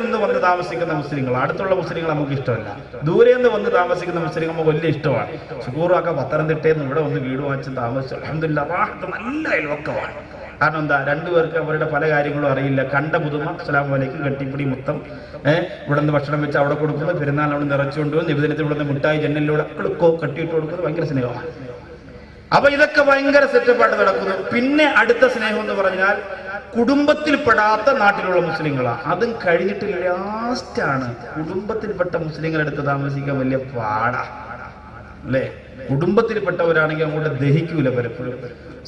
നിന്ന് വന്ന് താമസിക്കുന്ന മുസ്ലിങ്ങൾ, അടുത്തുള്ള മുസ്ലിങ്ങൾ നമുക്ക് ഇഷ്ടമല്ല. ദൂരെ നിന്ന് വന്ന് താമസിക്കുന്ന മുസ്ലിങ്ങൾ നമുക്ക് വലിയ ഇഷ്ടമാണ്. ഷുക്കൂറൊക്കെ പത്തനംതിട്ടയിൽ നിന്ന് ഇവിടെ വന്ന് വീട് വാങ്ങിച്ച് താമസിച്ചു. അൽഹംദുലില്ലാഹ് നല്ല അയൽവക്കമാണ്. കാരണം എന്താ, രണ്ടുപേർക്ക് അവരുടെ പല കാര്യങ്ങളും അറിയില്ല. കണ്ട പുതുമ, അസ്സലാമു അലൈക്കും, കെട്ടിപ്പിടി, മൊത്തം ഇവിടെ നിന്ന് ഭക്ഷണം വെച്ച് അവിടെ കൊടുക്കുന്നത്, പെരുന്നാൾ അവിടെ നിറച്ചുകൊണ്ട് പോകും, നിബിധനത്തിൽ ഇവിടെ നിന്ന് മിഠായി ജനലിലൂടെ കെട്ടിയിട്ട് കൊടുക്കുന്നത് ഭയങ്കര സ്നേഹമാണ്. അപ്പൊ ഇതൊക്കെ ഭയങ്കര സെറ്റപ്പായിട്ട് നടക്കുന്നു. പിന്നെ അടുത്ത സ്നേഹം എന്ന് പറഞ്ഞാൽ കുടുംബത്തിൽപ്പെടാത്ത നാട്ടിലുള്ള മുസ്ലിങ്ങളാണ്. അതും കഴിഞ്ഞിട്ട് ലാസ്റ്റാണ് കുടുംബത്തിൽപ്പെട്ട മുസ്ലിങ്ങളെടുത്ത് താമസിക്കാൻ വലിയ പാടാ അല്ലേ. കുടുംബത്തിൽപ്പെട്ടവരാണെങ്കിൽ അങ്ങോട്ട് ദഹിക്കൂല പലപ്പോഴും.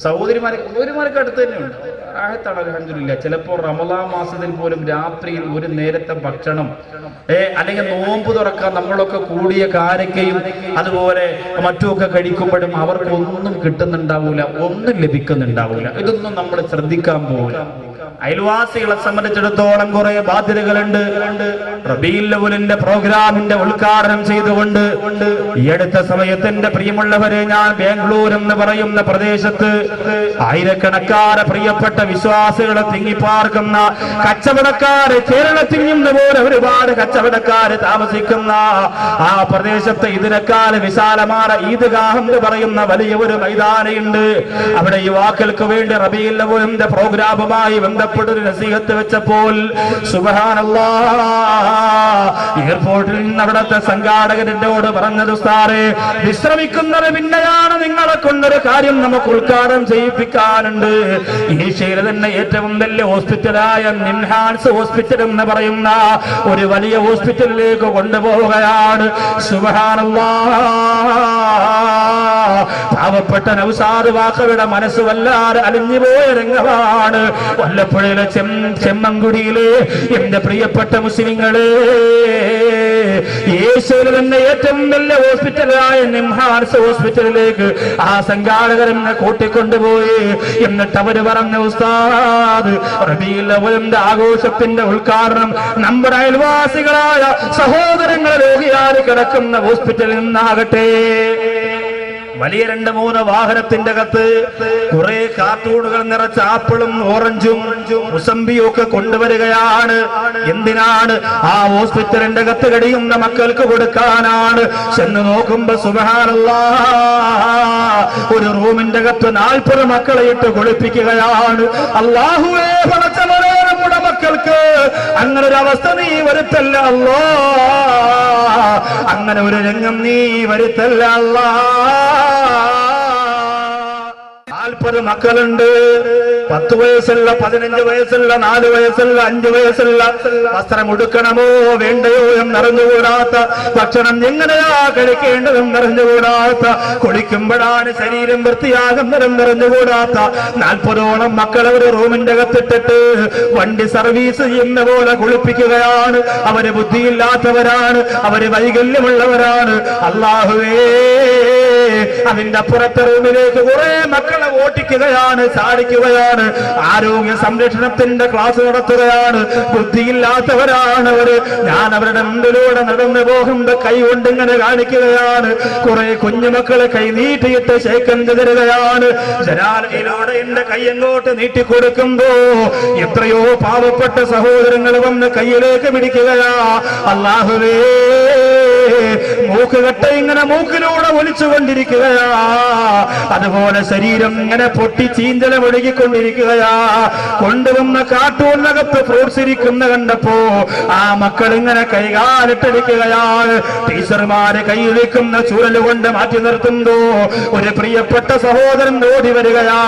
സഹോദരിമാരൊക്കെ അടുത്ത് തന്നെയുണ്ട്, ആയത്താണ് അൽഹംദുലില്ലാഹ്. ചിലപ്പോൾ റമളാൻ മാസത്തിൽ പോലും രാത്രിയിൽ ഒരു നേരത്തെ ഭക്ഷണം അല്ലെങ്കിൽ നോമ്പ് തുറക്കാൻ നമ്മളൊക്കെ കൂടിയ കാരക്കയും അതുപോലെ മറ്റുമൊക്കെ കഴിക്കുമ്പോഴും അവർക്കൊന്നും കിട്ടുന്നുണ്ടാവൂല, ഒന്നും ലഭിക്കുന്നുണ്ടാവൂല. ഇതൊന്നും നമ്മൾ ശ്രദ്ധിക്കാൻ പോകില്ല. അയൽവാസികളെ സംബന്ധിച്ചിടത്തോളം കുറെ ബാധ്യതകളുണ്ട്. റബീഉൽ അവ്വലിന്റെ പ്രോഗ്രാമിന്റെ ഉദ്ഘാടനം ചെയ്തുകൊണ്ട് ഈ അടുത്ത സമയത്ത് എന്റെ പ്രിയമുള്ളവരെ, ഞാൻ ബാംഗ്ലൂർ എന്ന് പറയുന്ന പ്രദേശത്ത് ആയിരക്കണക്കാരെ പ്രിയപ്പെട്ട വിശ്വാസികളെ തിങ്ങിപ്പാർക്കുന്ന കച്ചവടക്കാര്, കേരളത്തിൽ നിന്ന് പോലെ ഒരുപാട് കച്ചവടക്കാര് താമസിക്കുന്ന ആ പ്രദേശത്ത് ഇതിനേക്കാൾ വിശാലമായ ഈദ്ഗാഹ് എന്ന് പറയുന്ന വലിയ ഒരു മൈതാനമുണ്ട്. അവിടെ യുവാക്കൾക്ക് വേണ്ടി റബീഉൽ അവ്വലിന്റെ പ്രോഗ്രാമുമായി ബന്ധപ്പെട്ടൊരു നസീഹത്ത് വെച്ചപ്പോൾ സുബ്ഹാനല്ലാഹ്, എയർപോർട്ടിൽ നിന്ന് അവിടുത്തെ സംഘാടകരോട് പറഞ്ഞത്, ഉസ്താദേ, വിശ്രമിക്കുന്നത് പിന്നെയാണ്, നിങ്ങളെ കൊണ്ടൊരു കാര്യം നമുക്ക് ഉദ്ഘാടനം ചെയ്യിപ്പിക്കാനുണ്ട്. ഏഷ്യയിലെ തന്നെ ഏറ്റവും വലിയ ഹോസ്പിറ്റലായ നിംഹാൻസ് ഹോസ്പിറ്റൽ എന്ന് പറയുന്ന ഒരു വലിയ ഹോസ്പിറ്റലിലേക്ക് കൊണ്ടുപോവുകയാണ്. സുബ്ഹാനല്ലാഹ്, പാവപ്പെട്ട നൗസാദ് വാഖയുടെ മനസ്സ് വല്ലാതെ അലിഞ്ഞുപോയ രംഗമാണ്. വല്ലപ്പുഴയിലെ ചെമ്മൻകുടിയിലെ എന്റെ പ്രിയപ്പെട്ട മുസ്ലിങ്ങളെ, ഏഷ്യയിലെ തന്നെ ഏറ്റവും വലിയ ഹോസ്പിറ്റലായ നിംഹാൻസ് ഹോസ്പിറ്റലിലേക്ക് ആ സംഘാടകരെന്നെ കൂട്ടിക്കൊണ്ടുപോയി. എന്നിട്ട് അവര് പറഞ്ഞ, ഉസ്താദ്, റബീഉൽ അവ്വലിന്റെ ആഘോഷത്തിന്റെ ഉദ്ഘാടനം നമ്മുടെ അയൽവാസികളായ സഹോദരങ്ങൾ രോഗിയായി കിടക്കുന്ന ഹോസ്പിറ്റലിൽ നിന്നാകട്ടെ. വലിയ 2-3 വാഹനത്തിന്റെ അകത്ത് കുറെ കാർട്ടൂണുകൾ നിറച്ച ആപ്പിളും ഓറഞ്ചും മുസമ്പിയും ഒക്കെ കൊണ്ടുവരികയാണ്. എന്തിനാണ്? ആ ഹോസ്പിറ്റലിന്റെ അകത്ത് കഴിയുന്ന മക്കൾക്ക് കൊടുക്കാനാണ്. ചെന്ന് നോക്കുമ്പോ സുബ്ഹാനല്ലാഹ്, ഒരു റൂമിന്റെ അകത്ത് 40 മക്കളെ ഇട്ട് കുളിപ്പിക്കുകയാണ്. അല്ലാഹുവേ, പടച്ചവനേ, നമ്മുടെ മക്കൾക്ക് അങ്ങനെ ഒരു അവസ്ഥ നീ വരുത്തല്ല അല്ലാഹ്, അങ്ങനെ ഒരു രംഗം നീ വരുത്തല്ല അല്ലാഹ്. 40 മക്കളുണ്ട്. 10 വയസ്സുള്ള, 15 വയസ്സുള്ള, 4 വയസ്സുള്ള, 5 വയസ്സുള്ള. വസ്ത്രം ഉടുക്കണമോ വേണ്ടയോ എന്നറിഞ്ഞുകൂടാത്ത, ഭക്ഷണം എങ്ങനെയാ കഴിക്കേണ്ടതെന്ന് അറിഞ്ഞുകൂടാത്ത, കുളിക്കുമ്പോഴാണ് ശരീരം വൃത്തിയാകുന്നതെന്നറിഞ്ഞുകൂടാത്ത 40ഓളം മക്കളെ ഒരു റൂമിന്റെ അകത്തിട്ടിട്ട് വണ്ടി സർവീസ് ചെയ്യുന്ന പോലെ കുളിപ്പിക്കുകയാണ്. അവര് ബുദ്ധിയില്ലാത്തവരാണ്, അവര് വൈകല്യമുള്ളവരാണ്. അല്ലാഹുവേ, അതിന്റെ അപ്പുറത്തെ റൂമിലേക്ക് കുറെ മക്കളെ ഓട്ടിക്കുകയാണ്, ചാടിക്കുകയാണ്. ആരോഗ്യ സംരക്ഷണത്തിന്റെ ക്ലാസ് നടത്തുകയാണ്. ബുദ്ധിയില്ലാത്തവരാണ് അവര്. ഞാൻ അവരുടെ മുമ്പിലൂടെ നടന്നു പോകുമ്പോ കൈ കൊണ്ട് ഇങ്ങനെ കാണിക്കുകയാണ്. കുറെ കുഞ്ഞുമക്കളെ കൈ നീട്ടിയിട്ട് ശേഖരം തരുകയാണ്. ജനാലയിലൂടെ എന്റെ കൈ അങ്ങോട്ട് നീട്ടിക്കൊടുക്കുമ്പോ എത്രയോ പാവപ്പെട്ട സഹോദരങ്ങൾ വന്ന് കയ്യിലേക്ക് പിടിക്കുകയാ. അല്ലാഹുവേ, മൂക്കുകട്ട ഇങ്ങനെ മൂക്കിലൂടെ ഒലിച്ചുകൊണ്ടിരിക്കുകയാ. അതുപോലെ ശരീരം ഇങ്ങനെ പൊട്ടി ചീന്തലം ഒഴുകിക്കൊണ്ടിരിക്കുകയാ. കൊണ്ടുവന്ന കാർട്ടൂണിനകത്ത് ഫ്രൂട്ട്സ് ഇരിക്കുന്ന കണ്ടപ്പോ ആ മക്കൾ ഇങ്ങനെ കൈകാലിട്ടടിക്കുകയാണ്. ടീച്ചർമാര് കൈയിലിരിക്കുന്ന ചൂരലുകൊണ്ട് മാറ്റി നിർത്തുന്നു. ഒരു പ്രിയപ്പെട്ട സഹോദരൻ ഓടി വരികയാ.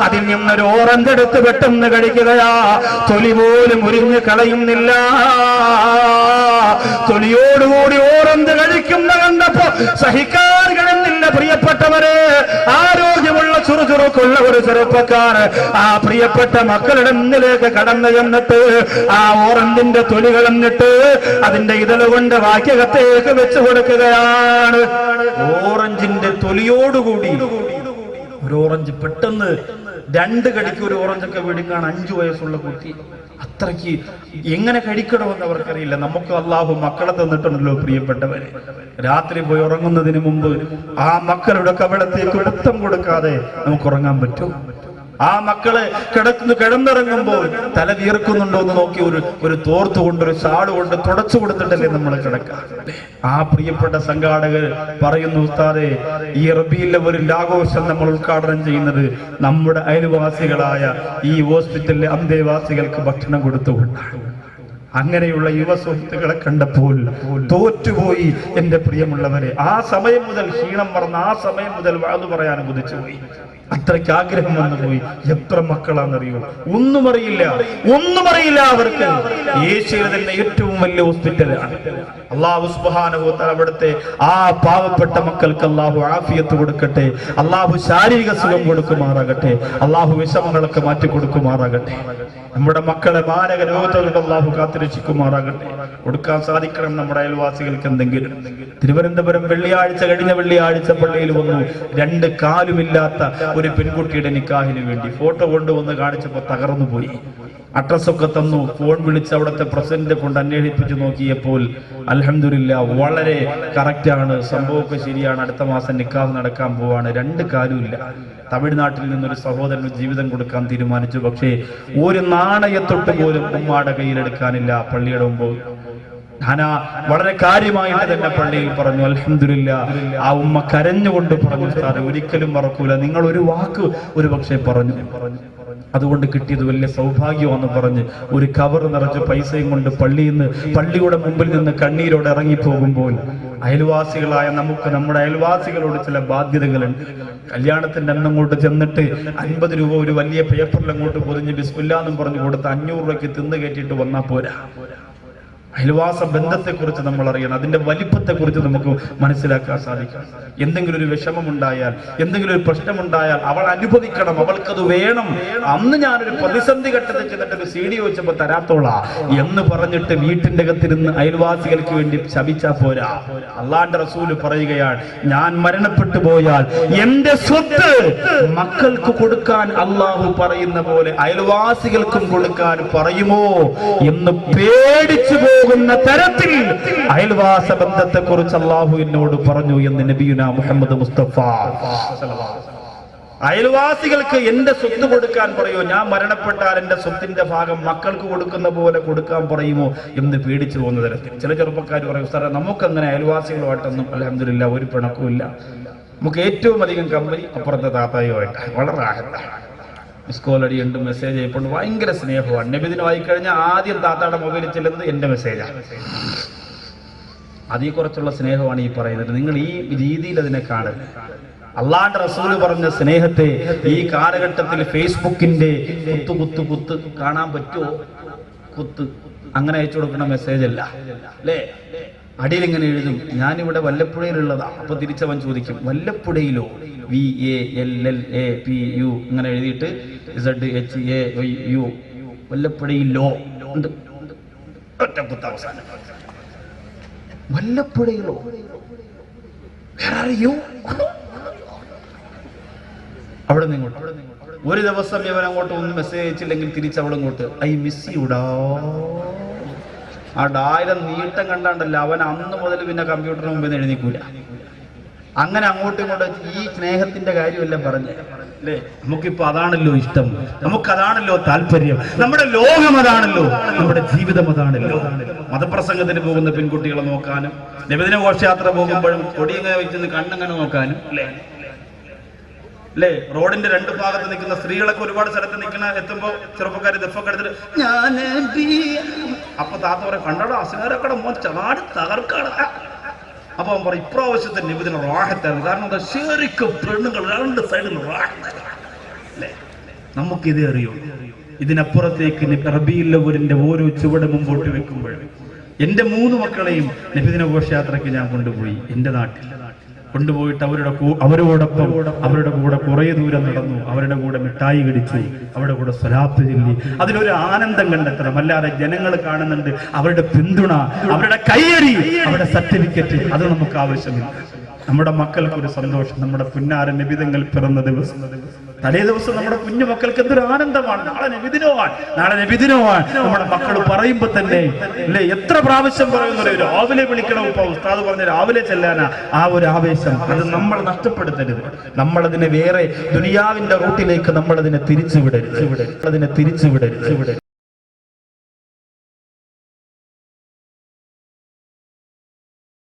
അതിൽ നിന്നൊരു ഓറഞ്ച് എടുത്ത് പെട്ടെന്ന് കഴിക്കുകയാ. തൊലി പോലും ഉരിഞ്ഞ് കളയുന്നില്ല. തൊലിയോടുകൂടി ഓറഞ്ച് കഴിക്കുന്ന കണ്ടപ്പോ സഹിക്കാൻ കഴിയുന്നില്ല. പ്രിയപ്പെട്ടവരെ, ആരോഗ്യമുള്ള ചുറുചുറുക്കുള്ള ഒരു ചെറുപ്പക്കാർ ആ പ്രിയപ്പെട്ട മക്കളുടെ മുന്നിലേക്ക് കടന്നു ചെന്നിട്ട് ആ ഓറഞ്ചിന്റെ തൊലി കളഞ്ഞിട്ട് അതിന്റെ ഇതളുകൊണ്ട് വാക്യകത്തേക്ക് വെച്ചു കൊടുക്കുകയാണ്. ഓറഞ്ചിന്റെ തൊലിയോടുകൂടി ഒരു ഓറഞ്ച് പെട്ടെന്ന് 2 കടിക്ക് ഒരു ഓറഞ്ചൊക്കെ വിടുങ്ങാണ് 5 വയസ്സുള്ള കുട്ടി. അത്രയ്ക്ക് എങ്ങനെ കഴിക്കണമെന്ന് അവർക്കറിയില്ല. നമുക്ക് അല്ലാഹു മക്കളെ തന്നിട്ടുണ്ടല്ലോ പ്രിയപ്പെട്ടവരെ. രാത്രി പോയി ഉറങ്ങുന്നതിന് മുമ്പ് ആ മക്കളുടെ കവിളത്തേക്ക് മുത്തം കൊടുക്കാതെ നമുക്ക് ഉറങ്ങാൻ പറ്റും? ആ മക്കള് കിടന്നിറങ്ങുമ്പോൾ തല വീർക്കുന്നുണ്ടോ എന്ന് നോക്കി ഒരു തോർത്ത് കൊണ്ട് ഒരു ഷാള് കൊണ്ട് തുടച്ചു കൊടുത്തിട്ടല്ലേ നമ്മൾ കിടക്കുക. ആ പ്രിയപ്പെട്ട സംഘാടകർ പറയുന്നു, ഉസ്താദേ, ഈ റബീഉൽ അവ്വലിന്റെ ആഘോഷം നമ്മൾ ഉദ്ഘാടനം ചെയ്യുന്നത് നമ്മുടെ അയൽവാസികളായ ഈ ഹോസ്പിറ്റലിലെ അന്തേവാസികൾക്ക് ഭക്ഷണം കൊടുത്തുകൊണ്ടാണ്. അങ്ങനെയുള്ള യുവ സുഹൃത്തുക്കളെ കണ്ടപ്പോൾ തോറ്റുപോയി എന്റെ പ്രിയമുള്ളവരെ. ആ സമയം മുതൽ ക്ഷീണം മറന്ന് ആ സമയം മുതൽ വാതു പറയാൻ കുതിച്ചുപോയി. അത്രയ്ക്ക് ആഗ്രഹം വന്നുപോയി. എത്ര മക്കളാണെന്നറിയോ? ഒന്നും അറിയില്ല അവർക്ക്. ഏഷ്യയിലെ തന്നെ ഏറ്റവും വലിയ ഹോസ്പിറ്റലാണ്. അല്ലാഹു സുബ്ഹാനഹു വ തആല അവിടുത്തെ ആ പാവപ്പെട്ട മക്കൾക്ക് അല്ലാഹു ആഫിയത്ത് കൊടുക്കട്ടെ, അല്ലാഹു ശാരീരിക സുഖം കൊടുക്കുമാറാകട്ടെ, അല്ലാഹു വിഷമങ്ങളൊക്കെ മാറ്റി കൊടുക്കുമാറാകട്ടെ. നമ്മുടെ മക്കളെ മാരക രോഗത്തിൽ അല്ലാഹു കാത്തുരക്ഷിക്കുമാറാകട്ടെ. കൊടുക്കാൻ സാധിക്കണം നമ്മുടെ അയൽവാസികൾക്ക് എന്തെങ്കിലും. തിരുവനന്തപുരം കഴിഞ്ഞ വെള്ളിയാഴ്ച പള്ളിയിൽ വന്നു 2 കാലുമില്ലാത്ത ഒരു പെൺകുട്ടിയുടെ നിക്കാഹിന് വേണ്ടി ഫോട്ടോ കൊണ്ടുവന്ന് കാണിച്ചപ്പോൾ തകർന്നു പോയി. അഡ്രസ്സൊക്കെ തന്നു, ഫോൺ വിളിച്ച് അവിടുത്തെ പ്രസിഡന്റിനെ കൊണ്ട് അന്വേഷിപ്പിച്ചു നോക്കിയപ്പോൾ അൽഹംദുലില്ലാഹ് വളരെ കറക്റ്റാണ്, സംഭവമൊക്കെ ശരിയാണ്, അടുത്ത മാസം നിക്കാഹ് നടക്കാൻ പോവാണ്. 2 കാലുമില്ല. തമിഴ്നാട്ടിൽ നിന്നൊരു സഹോദരന് ജീവിതം കൊടുക്കാൻ തീരുമാനിച്ചു. പക്ഷേ ഒരു നാണയത്തൊട്ട് പോലും ഉമ്മാടെ കയ്യിലെടുക്കാനില്ല. പള്ളിയുടെ മുമ്പ് വളരെ കാര്യമായിട്ട് തന്നെ പള്ളിയിൽ പറഞ്ഞു. അൽഹംദുലില്ലാഹ് ആ ഉമ്മ കരഞ്ഞുകൊണ്ട് പറഞ്ഞു, സാറേ ഒരിക്കലും മറക്കൂല, നിങ്ങൾ ഒരു വാക്ക് ഒരു പക്ഷേ പറഞ്ഞു, അതുകൊണ്ട് കിട്ടിയത് വലിയ സൗഭാഗ്യമാണെന്ന് പറഞ്ഞ് ഒരു കവർ നിറച്ച് പൈസയും കൊണ്ട് പള്ളിയുടെ മുമ്പിൽ നിന്ന് കണ്ണീരോടെ ഇറങ്ങിപ്പോകുമ്പോൾ അയൽവാസികളായ നമുക്ക് നമ്മുടെ അയൽവാസികളോട് ചില ബാധ്യതകളുണ്ട്. കല്യാണത്തിന്റെ അന്ന് അങ്ങോട്ട് ചെന്നിട്ട് 50 രൂപ ഒരു വലിയ പേപ്പറിൽ അങ്ങോട്ട് പൊതിഞ്ഞ് ബിസ്മില്ലാ എന്നും പറഞ്ഞു കൊടുത്ത് 500 രൂപയ്ക്ക് തിന്ന് കയറ്റിയിട്ട് വന്നാൽ പോരാ. അയൽവാസ ബന്ധത്തെക്കുറിച്ച് നമ്മൾ അറിയണം, അതിന്റെ വലിപ്പത്തെക്കുറിച്ച് നമുക്ക് മനസ്സിലാക്കാൻ സാധിക്കണം. എന്തെങ്കിലും ഒരു വിഷമമുണ്ടായാൽ, എന്തെങ്കിലും ഒരു പ്രശ്നമുണ്ടായാൽ അവൾ അനുഭവിക്കണം, അവൾക്കത് വേണം. അന്ന് ഞാനൊരു പ്രതിസന്ധി ഘട്ടത്തിൽ ചെന്നിട്ട് ഒരു CD വെച്ചപ്പോ തരാത്തോളാ എന്ന് പറഞ്ഞിട്ട് വീട്ടിന്റെ അകത്തിരുന്ന് അയൽവാസികൾക്ക് വേണ്ടി ശപിച്ചാ പോരാ. അള്ളാന്റെ റസൂല് പറയുകയാണ്, ഞാൻ മരണപ്പെട്ടു പോയാൽ എന്റെ സ്വത്ത് മക്കൾക്ക് കൊടുക്കാൻ അള്ളാഹു പറയുന്ന പോലെ അയൽവാസികൾക്കും കൊടുക്കാൻ പറയുമോ എന്ന് പേടിച്ചു തരത്തിൽ അയൽവാസ ബന്ധത്തെ കുറിച്ച് അല്ലാഹു എന്നോട് പറഞ്ഞു എന്ന് നബിയുനാ മുഹമ്മദ് മുസ്തഫ. അയൽവാസികൾക്ക് എന്റെ സ്വത്ത് കൊടുക്കാൻ പറയുമോ? ഞാൻ മരണപ്പെട്ടാൽ എന്റെ സ്വത്തിന്റെ ഭാഗം മക്കൾക്ക് കൊടുക്കുന്ന പോലെ കൊടുക്കാൻ പറയുമോ എന്ന് പേടിച്ചു പോകുന്ന തരത്തിൽ. ചില ചെറുപ്പക്കാർ പറയും, സാറേ നമുക്കങ്ങനെ അയൽവാസികളുമായിട്ടൊന്നും അൽഹംദുലില്ലാഹ് ഒരു പിണക്കുമില്ല, നമുക്ക് ഏറ്റവും അധികം കമ്പനി അപ്പുറത്തെ താത്തായുമായിട്ടാണ്, വളരെ ആഹത്താണ്. മിസ്കോൾ അടിയുണ്ട്, മെസ്സേജ് അയപ്പുണ്ട്, ഭയങ്കര സ്നേഹമാണ്. നബിദിനം വായിക്കഴിഞ്ഞാൽ ആദ്യം താത്താടെ മൊബൈലിൽ ചെല്ലുന്നത് എന്റെ മെസ്സേജാണ്. അതിൽ കുറച്ചുള്ള സ്നേഹമാണ് ഈ പറയുന്നത്. നിങ്ങൾ ഈ രീതിയിൽ അതിനെ കാണരുത്. അള്ളാന്റെ റസൂല് പറഞ്ഞ സ്നേഹത്തെ ഈ കാലഘട്ടത്തിൽ ഫേസ്ബുക്കിന്റെ കുത്ത് കാണാൻ പറ്റുമോ? കുത്ത് അങ്ങനെ അയച്ചു കൊടുക്കുന്ന മെസ്സേജ് അല്ല അല്ലേ? അടിയിൽ ഇങ്ങനെ എഴുതും, ഞാനിവിടെ വല്ലപ്പുഴയിലുള്ളതാ. അപ്പൊ തിരിച്ചവൻ ചോദിക്കും, വല്ലപ്പുഴയിലോ? VALLAPU ഇങ്ങനെ എഴുതിയിട്ട് ZHAU വല്ലപ്പുഴയിലോ ഉണ്ട്. ഒറ്റ കുത്ത് അവസാനം. വല്ലപ്പുഴയിലോ? അവിടെ നിങ്ങോട്ട് ഒരു ദിവസം ഇവൻ അങ്ങോട്ട് ഒന്നും മെസ്സേജ് അയച്ചില്ലെങ്കിൽ തിരിച്ചവിടെ ഇങ്ങോട്ട് ഐ മിസ് യുടാ. ആ 1000 നീട്ടം കണ്ടാണ്ടല്ല അവൻ അന്ന് മുതൽ പിന്നെ കമ്പ്യൂട്ടറിന് മുമ്പ് എഴുതിക്കൂല. അങ്ങനെ അങ്ങോട്ടും ഇങ്ങോട്ടും ഈ സ്നേഹത്തിന്റെ കാര്യമെല്ലാം പറഞ്ഞേ അല്ലേ? നമുക്കിപ്പോ അതാണല്ലോ ഇഷ്ടം, നമുക്കതാണല്ലോ താല്പര്യം, നമ്മുടെ ലോകം അതാണല്ലോ, നമ്മുടെ ജീവിതം അതാണല്ലോ. മതപ്രസംഗത്തിന് പോകുന്ന പെൺകുട്ടികളെ നോക്കാനും, നബിദിന ഘോഷയാത്ര പോകുമ്പോഴും കൊടിയങ്ങനെ വെച്ചെന്ന് കണ്ണങ്ങനെ നോക്കാനും അല്ലേ? റോഡിന്റെ 2 ഭാഗത്ത് നിൽക്കുന്ന സ്ത്രീകളൊക്കെ ഒരുപാട് സ്ഥലത്ത് എത്തുമ്പോ ചെറുപ്പക്കാർ ദഫൊക്കെ എടുത്തിട്ട് ഞാൻ അപ്പൊ താത്ത പറയും, കണ്ടോ അസുഖരക്കട മോൻ ചാടി തകർക്കാണ്. അപ്പൊ അവൻ പറയും, ഇപ്രാവശ്യത്തെ നബിദിന റാഹത്തായിരുന്നു. കാരണം എന്താ? ശരിക്കും പെണ്ണുങ്ങൾ 2 സൈഡിൽ റാഹത്തല്ലേ? നമുക്കിതേ അറിയൂ. ഇതിനപ്പുറത്തേക്ക് റബീഉൽ അവ്വലിന്റെ ഓരോ ചുവട് മുമ്പോട്ട് വെക്കുമ്പോഴും എന്റെ 3 മക്കളെയും നബിദിന ഘോഷയാത്രയ്ക്ക് ഞാൻ കൊണ്ടുപോയി. എന്റെ നാട്ടിൽ കൊണ്ടുപോയിട്ട് അവരോടൊപ്പം അവരുടെ കൂടെ കുറെ ദൂരം നടന്നു, അവരുടെ കൂടെ മിഠായി കടിച്ചു, അവരുടെ കൂടെ സ്വലാത്ത് ചൊല്ലി. അതിലൊരു ആനന്ദം കണ്ടെത്തണം. അല്ലാതെ ജനങ്ങൾ കാണുന്നുണ്ട് അവരുടെ പിന്തുണ, അവരുടെ കയ്യടി, അവരുടെ സർട്ടിഫിക്കറ്റ്, അത് നമുക്ക് ആവശ്യമില്ല. നമ്മുടെ മക്കൾക്കൊരു സന്തോഷം, നമ്മുടെ പുന്നാര നബിതങ്ങൾ പിറന്ന ദിവസം തലേ ദിവസം നമ്മുടെ കുഞ്ഞു മക്കൾക്ക് എന്തൊരു ആനന്ദമാണ്, നാളെ നബിദിനമാണ്, നാളെ നബിദിനമാണ്. നമ്മുടെ മക്കൾ പറയുമ്പോ തന്നെ അല്ലേ എത്ര പ്രാവശ്യം പറയുന്നത്, രാവിലെ വിളിക്കണം. ഇപ്പൊ ഉസ്താദ് പറഞ്ഞ രാവിലെ ചെല്ലാനാ ആ ഒരു ആവേശം, അത് നമ്മൾ നഷ്ടപ്പെടുത്തരുത്. നമ്മളതിനെ വേറെ ദുനിയാവിന്റെ റൂട്ടിലേക്ക് നമ്മളതിനെ തിരിച്ചുവിടരുത്.